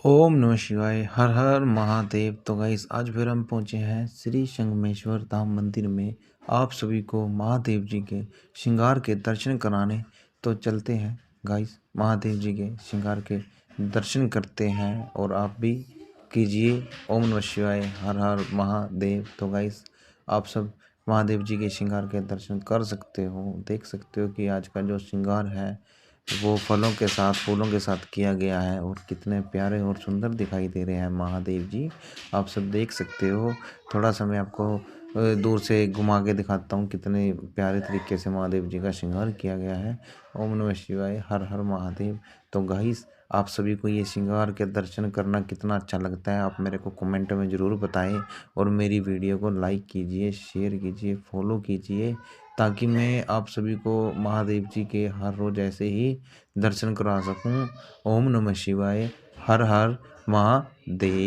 ओम नमः शिवाय। हर हर महादेव। तो गाइस आज फिर हम पहुंचे हैं श्री संगमेश्वर धाम मंदिर में आप सभी को महादेव जी के श्रृंगार के दर्शन कराने। तो चलते हैं गाइस, महादेव जी के श्रृंगार के दर्शन करते हैं और आप भी कीजिए। ओम नमः शिवाय, हर हर महादेव। तो गाइस आप सब महादेव जी के श्रृंगार के दर्शन कर सकते हो। देख सकते हो कि आज का जो श्रृंगार है वो फलों के साथ, फूलों के साथ किया गया है और कितने प्यारे और सुंदर दिखाई दे रहे हैं महादेव जी। आप सब देख सकते हो। थोड़ा सा मैं आपको दूर से घुमा के दिखाता हूँ कितने प्यारे तरीके से महादेव जी का श्रृंगार किया गया है। ओम नमः शिवाय, हर हर महादेव। तो गाइस आप सभी को ये श्रृंगार के दर्शन करना कितना अच्छा लगता है आप मेरे को कमेंट में ज़रूर बताएं और मेरी वीडियो को लाइक कीजिए, शेयर कीजिए, फॉलो कीजिए, ताकि मैं आप सभी को महादेव जी के हर रोज़ ऐसे ही दर्शन करा सकूं। ओम नमः शिवाय, हर हर महादेव।